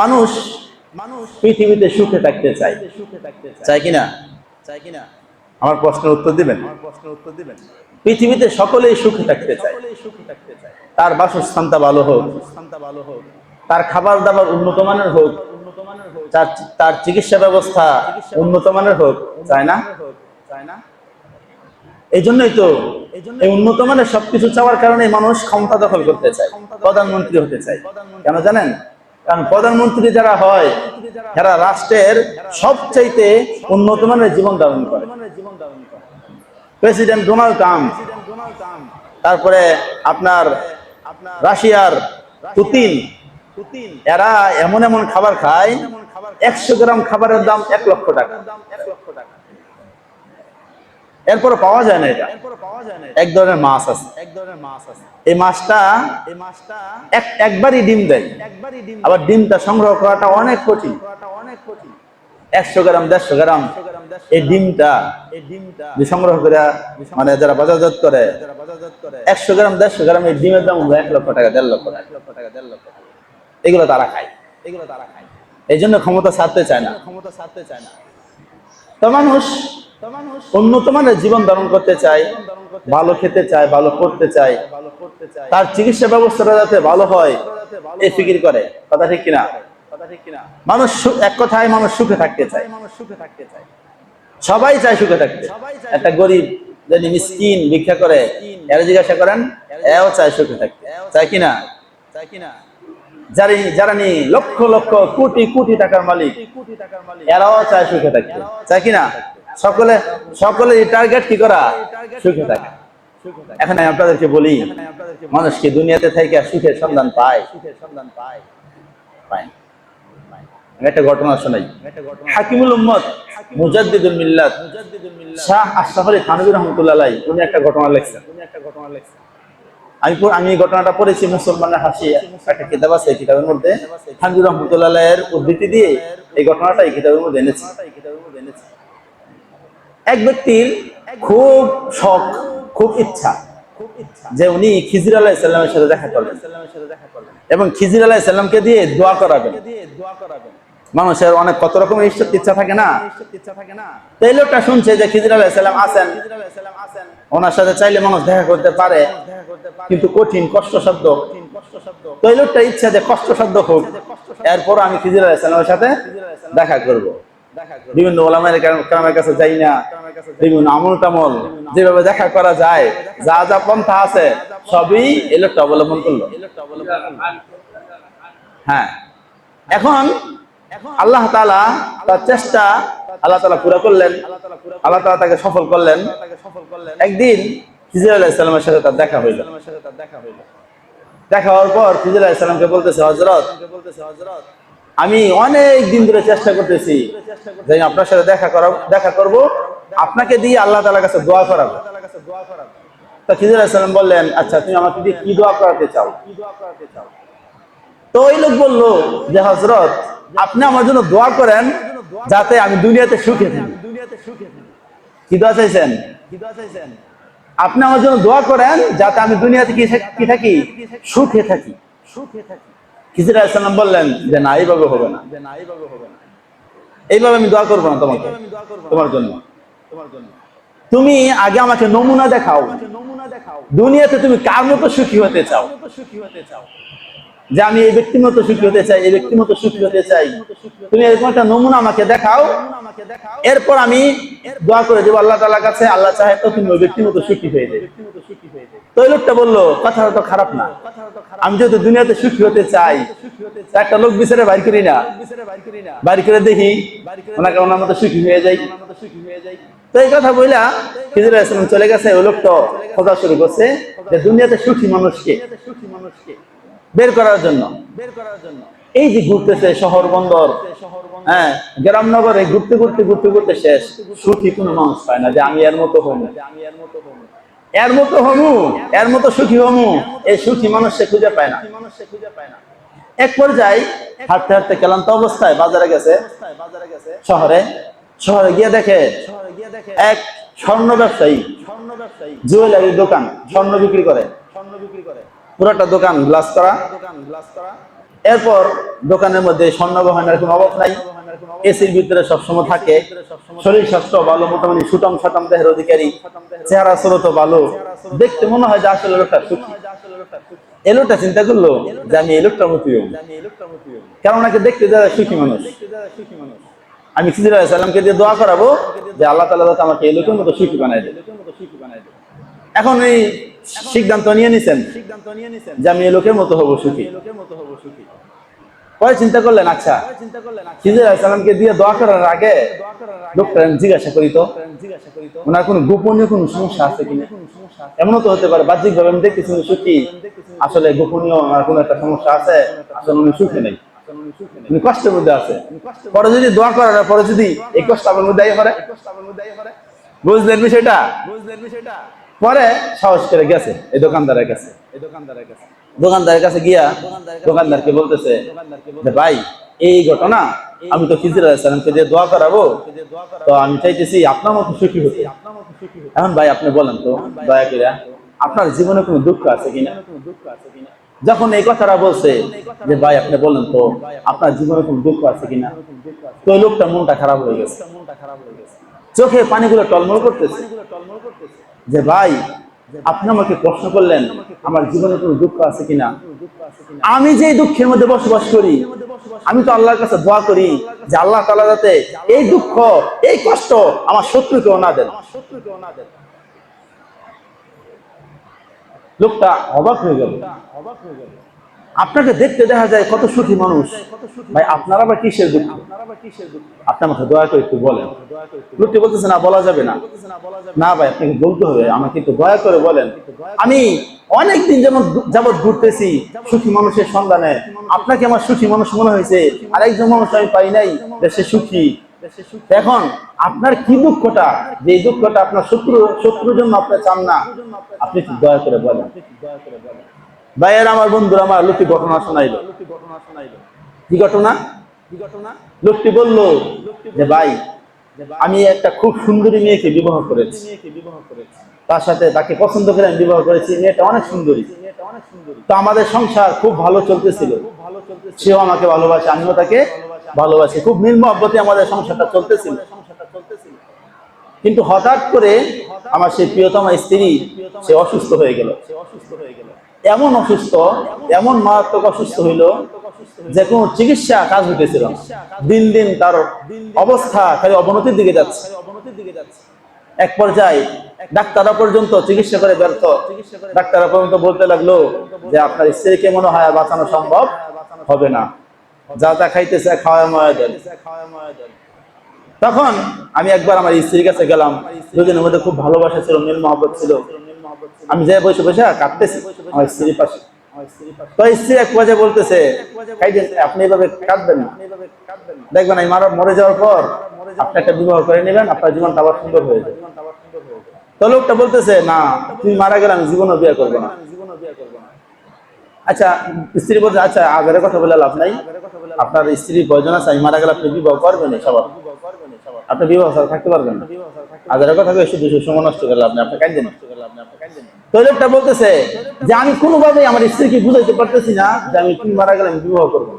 মানুষ পৃথিবীতে সুখে থাকতে চায়, চায় কিনা? আমার প্রশ্নের উত্তর দিবেন। পৃথিবীতে সকলেই সুখে থাকতে চায়। তার বাসস্থানটা ভালো হোক, তার খাবার দাবার উন্নত মানের হোক, তার চিকিৎসা ব্যবস্থা উন্নত মানের হোক, চায় না? এই জন্যই তো এই উন্নত মানের সবকিছু চাওয়ার কারণে মানুষ ক্ষমতা দখল করতে চায়, প্রধানমন্ত্রী হতে চায়। কেন জানেন? কারণ প্রধানমন্ত্রী যারা হয় যারা রাষ্ট্রের সবচাইতে উন্নত মানের জীবন ধারণ করে। প্রেসিডেন্ট ডোনাল্ড ট্রাম্প, তারপরে আপনার রাশিয়ার পুতিন, এরা এমন এমন খাবার খায়, 100 গ্রাম খাবারের দাম 1 লক্ষ টাকা। এরপরে পাওয়া যায় না। এটা এক ধরনের মাছ আছে, এই মাছটা একবারই ডিম দেয়, আবার ডিমটা সংগ্রহ করাটা অনেক কঠিন। 100 গ্রাম 150 গ্রাম এই ডিমটা সংগ্রহ করে, মানে যারা বাজারজাত করে, 100 গ্রাম 150 গ্রাম এই ডিমের দাম 1 লক্ষ টাকা, 1.5 লক্ষ টাকা। এগুলো তারা খায়। এই জন্য ক্ষমতা ছাড়তে চায় না। তো মানুষ উন্নত মানের জীবন ধারণ করতে চায়, ভালো খেতে চায়, ভালো পড়তে চায়, তার চিকিৎসা ব্যবস্থাটা যাতে ভালো হয় এই ফিকির করে। কথা ঠিক কিনা? মানুষ এক কথায় মানুষ সুখে থাকতে চায়। সবাই চায় সুখে থাকতে। একটা গরিব যদি মিসকিন ভিক্ষা করে, এরা জিজ্ঞাসা করেন, এও চায় সুখে থাকতে, চায় কিনা? যারা নি লক্ষ লক্ষ কোটি কোটি টাকার মালিক, এরাও চায় সুখে থাকতে, চায় কিনা? সকলে টার্গেট কি করা? সুখে থাকা। এখন আমি আপনাদেরকে বলি, মানুষ কি দুনিয়াতে থেকে সুখের সন্ধান পায়? পায় না। একটা ঘটনা শোনাই। হাকিমুল উম্মত মুজাদ্দিদুল মিল্লাত শাহ আশরাফ আলী থানভী রাহমাতুল্লাহ আলাইহি উনি একটা ঘটনা লিখছেন। আমি ঘটনাটা পড়েছি মুসলমানের হাসি, একটা কিতাব আছে, এই কিতাবের মধ্যে থানভী রাহমাতুল্লাহ আলাইহির উদ্ধৃতি দিয়ে এই ঘটনাটা এই কিতাবের মধ্যে এনেছি। এক ব্যক্তির খুব শখ, খুব ইচ্ছা যে উনি খিজির আলাইহিস সালামের সাথে দেখা করবেন এবং খিজির আলাইহিস সালামকে দিয়ে দোয়া করাবেন। মানুষের অনেক কত রকমের ইচ্ছা থাকে না? তো এই লোকটা শুনছে যে খিজির আলাইহিস সালাম আছেন, ওনার সাথে চাইলে মানুষ দেখা করতে পারে, কিন্তু কঠিন কষ্টসাধ্য। তো এই লোকটা ইচ্ছা যে কষ্টসাধ্য হোক, এরপর আমি খিজির আলাইহিস সালামের সাথে দেখা করব। বিভিন্ন ওলামায়ে কেরামের কাছে যাই না, বিভিন্ন আমল টামল যেভাবে দেখা করা যায়, যা যা পন্থা আছে সবই এই লোকটা অবলম্বন করলো। হ্যাঁ, এখন আল্লাহ তাআলা তার চেষ্টা আল্লাহ তাআলা পুরা করলেন, আল্লাহ তাআলা তাকে সফল করলেন। একদিন খিজির আলাইহিস সালামের সাথে তার দেখা হইল। দেখা হওয়ার পর খিজির আলাইহিস সালামকে বলতেছে, হযরত, আমি অনেক দিন ধরে চেষ্টা করতেছি যে আপনার সাথে দেখা করব, আপনাকে দিয়ে আল্লাহ তাআলার কাছে দোয়া করাবো। তো খিজির আলাইহিস সালাম বললেন, আচ্ছা তুমি আমাকে দিয়ে কি দোয়া করাতে চাও? তো ওই লোক বলল যে হযরত, আপনি আমার জন্য দোয়া করেন যাতে আমি দুনিয়াতে সুখে থাকি। কি দোয়া চাইছেন? আপনি আমার জন্য দোয়া করেন যাতে আমি দুনিয়াতে কি থাকি? সুখে থাকি। খিজির আলাইহিস সালাম বললেন যে না, এইভাবে হবে না, এইভাবে আমি দোয়া করবো না তোমার জন্য। তুমি আগে আমাকে নমুনা দেখাও, দুনিয়াতে তুমি কার মতো সুখী হতে চাও, যে আমি এই ব্যক্তির মতো সুখী হতে চাই, এই ব্যক্তির মতো সুখী হতে চাই। তুমি এরকম একটা নমুনা আমাকে দেখাও, এরপর আমি দোয়া করে দেবো আল্লাহ তাআলার কাছে, আল্লাহ চাহে তো তুমি ওই ব্যক্তির মতো সুখী হয়ে যাবে। তো ওই লোকটা বললো, কথাটা তো খারাপ না, আমি যেহেতু দুনিয়াতে সুখী হতে চাই, একটা লোক বিচারে বাইর করি না, বাইর করে দেখি ওনাকে ওনার মতো সুখী হয়ে যাই। তো এই কথা বইলা খিজির আলাইহিস সালাম চলে গেছে। ওই লোকটা খোঁজা শুরু করছে যে দুনিয়াতে সুখী মানুষকে বের করার জন্য। এই যে ঘুরতেছে শহর বন্দর, হ্যাঁ, গ্রাম নগরে ঘুরতে ঘুরতে ঘুরতে ঘুরতে শেষ, সুখী কোনো মানুষ পায় না যে আমি এর মতো হমু, এর মতো সুখী হমু, এই সুখী মানুষ সে খুঁজে পায় না। এক পর্যায়ে হাঁটতে হাঁটতে ক্লান্ত অবস্থায় বাজারে গেছে, শহরে গিয়ে দেখে এক স্বর্ণ ব্যবসায়ী, জুয়েলারির দোকান, স্বর্ণ বিক্রি করে, পুরোটা দোকান গ্লাস করা। এরপর দোকানের মধ্যে স্বর্ণ গহনার কোনো অভাব নাই, এসির ভিতরে সবসময় থাকে, শরীর স্বাস্থ্য ভালো, মোটামুটি সুটাম সাটাম দেহের অধিকারী, চেহারা স্রোত ভালো, দেখতে মনে হয় যে আসলে লোকটা সুখী। এই লোকটা চিন্তা করলো যে আমি এই লোকটার মতো হই, কারণ ওনাকে দেখতে যারা সুখী মানুষ। আমি খিজির আলাইহিস সালামকে দিয়ে দোয়া করাবো যে আল্লাহ তাআলা যাতে আমাকে এই লোকের মতো সুখী বানায় দেয়। এখন এই সিদ্ধান্ত নিয়ে নিছেন যে আমি এই লোকের মতো হবো সুখী। পরে চিন্তা করলেন, আচ্ছা খিজির আলাইহিস সালামকে দিয়ে দোয়া করার আগে লোকটা জিজ্ঞাসা করি তো ওনার কোনো গোপনীয় কোনো সমস্যা আছে কিনা। এমনও তো হতে পারে বাহ্যিক ভাবে আমি দেখতেছি উনি সুখী, আসলে গোপনীয় আর কোনো একটা সমস্যা আছে, আসলে উনি সুখী নেই, উনি কষ্টের মধ্যে আছে। পরে যদি দোয়া করার পরে যদি এই কষ্ট আপনার মধ্যে আইয়া পড়ে, বুঝলেন বিষয়টা? পরে সাহস করে গেছে এই দোকানদারের কাছে। দোকানদারের কাছে গিয়া দোকানদারকে বলতেছে যে ভাই এই ঘটনা, আমি তো খিজির আলাইহিস সালামকে দিয়ে দোয়া করাবো, তো আমি চাইতেছি আপনার মতো সুখী হতে। এখন ভাই আপনি বলেন তো দয়া করে আপনার জীবনে কোনো দুঃখ আছে কিনা। যখন এই কথাটা বলছে যে ভাই আপনি বলেন তো আপনার জীবনে কোনো দুঃখ আছে কিনা, তো ওই লোকটা মনটা খারাপ হয়ে গেছে, চোখে পানিগুলো টলমল করতেছে যে ভাই আপনি আমাকে প্রশ্ন করলেন আমার জীবনে কোনো দুঃখ আছে কিনা। আমি যে দুঃখের মধ্যে বসবাস করি, আমি তো আল্লাহর কাছে দোয়া করি যে আল্লাহ তাআলা যাতে এই দুঃখ এই কষ্ট আমার শত্রুকেও না দেন। লোকটা অবাক হয়ে গেল। আপনাকে দেখতে দেখা যায় কত সুখী মানুষ, ভাই আপনারা আবার কিসের দুঃখ? আপনি আমাকে দয়া করে একটু বলেন। লোকটি বলতেছে না বলা যাবে না। না ভাই আপনাকে বলতে হবে, আমাকে একটু দয়া করে বলেন। আমি অনেকদিন যেমন যাবৎ ঘুরতেছি সুখী মানুষের সন্ধানে, আপনাকে আমার সুখী মানুষ মনে হয়েছে, আর একজন মানুষ আমি পাই নাই সে সুখী। এখন আপনার কি দুঃখটা, যে দুঃখটা আপনার শত্রুর জন্য আপনি চান না, আপনি একটু দয়া করে বলেন। ভাইয়ের আমার বন্ধুরা আমার লোকটি ঘটনা শোনাইল। কি ঘটনা? লোকটি বলল যে ভাই আমি একটা খুব সুন্দরী মেয়েকে বিবাহ করেছি, তার সাথে তাকে পছন্দ করে আমি বিবাহ করেছি, মেয়েটা অনেক সুন্দরী। তো আমাদের সংসার খুব ভালো চলতেছিল, সেও আমাকে ভালোবাসে, আমিও তাকে ভালোবাসি, খুব মিল মহব্বতে আমাদের সংসারটা চলতেছিল। কিন্তু হঠাৎ করে আমার সেই প্রিয়তমা স্ত্রী সে অসুস্থ হয়ে গেল। এমন অসুস্থ, এমন মারাত্মক অসুস্থ হইল যে কোনো চিকিৎসা কাজ হইতেছিল না। দিন দিন তার অবস্থা খালি অবনতির দিকে যাচ্ছে। এক পর্যায়ে ডাক্তাররা পর্যন্ত চিকিৎসা করে ব্যর্থ। ডাক্তাররা পর্যন্ত বলতে লাগলো যে আপনার স্ত্রীকে মনে হয় বাঁচানো সম্ভব হবে না, যা যা খাইতেছে খাওয়া ময়া দেন। তখন আমি একবার আমার স্ত্রীর কাছে গেলাম, দুজনের মধ্যে খুব ভালোবাসা ছিল, মিল মহব্বত ছিল। আমি যে বসে বসে কাঁদতেছি আমার স্ত্রীর পাশে। তো স্ত্রী এক পর্যায়ে বলতেছে আপনি এভাবে কাঁদবেন না, দেখবেন এই মরে যাওয়ার পর আপনি একটা বিবাহ করে নেবেন, আপনার জীবনটা আবার সুন্দর হয়ে যাবে। তো লোকটা বলতেছে না তুমি মারা গেলে আমি জীবনও বিয়ে করবো না। আচ্ছা স্ত্রী বলছে আচ্ছা আগের কথা বলে লাভ নাই, আপনার স্ত্রীর প্রয়োজন আছে, আমি মারা গেলে আপনি বিবাহ করবেন, সবার আপনি বিবাহ ছাড়া থাকতে পারবেন না। আগের কথা শুধু সময় নষ্ট করলে আপনি কাঁদেন। তো লোকটা বলতেছে যে আমি কোনোভাবেই আমার স্ত্রীকে বুঝাইতে পারতেছি না যে আমি তুমি মারা গেলে আমি বিবাহ করবো।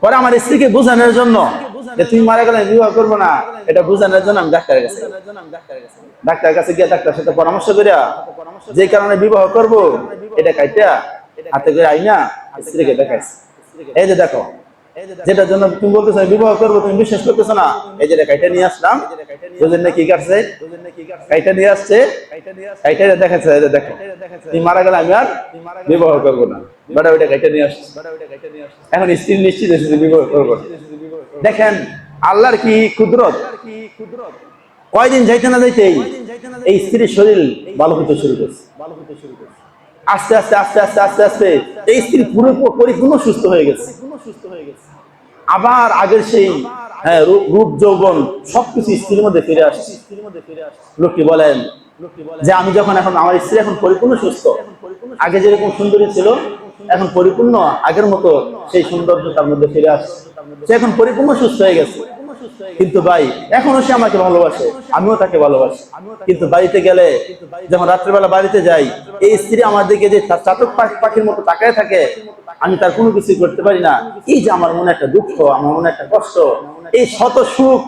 পরে আমার স্ত্রীকে বোঝানোর জন্য যে তুমি মারা গেলে আমি বিবাহ করবো না, এটা বোঝানোর জন্য আমি ডাক্তারের কাছে গিয়ে ডাক্তারের সাথে পরামর্শ করিয়া যে কারণে বিবাহ করবো এটা কাইটা হাতে করে আইনা স্ত্রীকে দেখাইছি, এই যে দেখো যেটার জন্য তুমি বলতেছো বিবাহ করবো তুমি বিশ্বাস করতেছো না, এই যে কাইটা নিয়ে আসলাম, বুঝলেন না কি কাটছে, কাইটা নিয়ে আসছে, কাইটা দেখাচ্ছে, দেখো তুমি মারা গেলে আমি আর বিবাহ করবো না, বাট ওইটা কাইটা নিয়ে আসছে। এখন স্ত্রী নিশ্চিত এসেছে বিবাহ করবো। দেখেন আল্লাহর কি কুদরত, কয়দিন যাইতে না যাইতেই এই স্ত্রীর শরীর ভালো হতে শুরু করছে। আস্তে আস্তে আস্তে আস্তে আস্তে আস্তে এই স্ত্রী পুরো পরিপূর্ণ সুস্থ হয়ে গেছে। আবার আগের সেই রূপ যৌবন সবকিছু স্ত্রীর মধ্যে ফিরে আসছে। লোকটি বলেন যে আমি যখন এখন আমার স্ত্রী এখন পরিপূর্ণ সুস্থ, আগে যেরকম সুন্দরী ছিল এখন পরিপূর্ণ আগের মতো সেই সৌন্দর্য তার মধ্যে ফিরে আসছে, সে এখন পরিপূর্ণ সুস্থ হয়ে গেছে। কিন্তু ভাই এখনো সে আমাকে ভালোবাসে, আমিও তাকে ভালোবাসি। কিন্তু বাড়িতে গেলে, যখন রাত্রেবেলা বাড়িতে যাই, এই স্ত্রী আমার দিকে যে চাতক পাখির মতো তাকায় থাকে, আমি তার কোনো কিছু করতে পারি না। এই যে আমার মনে একটা দুঃখ, আমার মনে একটা কষ্ট, এই শত সুখ,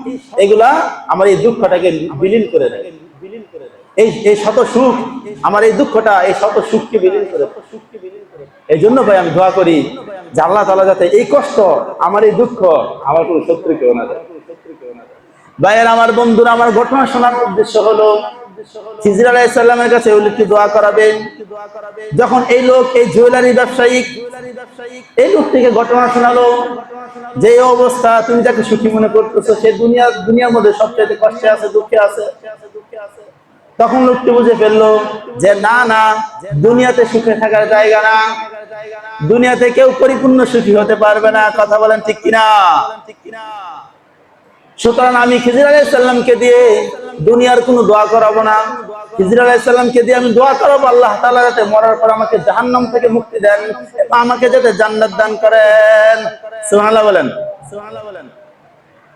এগুলা আমার এই দুঃখটাকে বিলীন করে দেয়। এই এই শত সুখ, আমার এই দুঃখটা এই শত সুখকে বিলীন করে দেয়। এই জন্য ভাই আমি দোয়া করি যে আল্লাহ তাআলা যাতে এই কষ্ট, আমার এই দুঃখ আমার কোনো শত্রু কেউ না দেয়। ভাইয়ের আমার বন্ধুরা, আমার ঘটনা শোনার উদ্দেশ্য হলো খিজির আলাইহিস সালামের কাছে ওই লোকটি দোয়া করাবে। যখন এই লোক, এই জুয়েলারি ব্যবসায়ী, এই লোকটিকে ঘটনা শোনালো যে এই অবস্থা, তুমি যাকে সুখী মনে করতেছো সে দুনিয়ার মধ্যে সবচেয়ে কষ্টে আছে, দুঃখে আছে। তখন লোকটি বুঝে ফেললো যে না না, দুনিয়াতে সুখে থাকার জায়গা না, দুনিয়াতে কেউ পরিপূর্ণ সুখী হতে পারবে না। কথা বলেন ঠিক কিনা? সুতরাং আমি খিজির আলাইহিস সালামকে দিয়ে দুনিয়ার কোনো দোয়া করাবো না। খিজির আলাইহিস সালামকে দিয়ে আমি দোয়া করাবো আল্লাহ তাআলা যাতে মরার পর আমাকে জাহান্নাম থেকে মুক্তি দেন, আমাকে যাতে জান্নাত দান করেন। সুবহানাল্লাহ বলেন।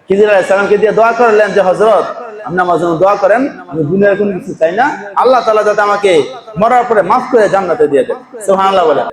খিজির আলাইহিস সালামকে দিয়ে দোয়া করলেন যে হযরত, আপনি আমার জন্য দোয়া করেন, আমি দুনিয়ার কোনো কিছু চাই না, আল্লাহ তাআলা যাতে আমাকে মরার পরে মাফ করে জান্নাতে দিয়ে দেন। সুবহানাল্লাহ বলেন।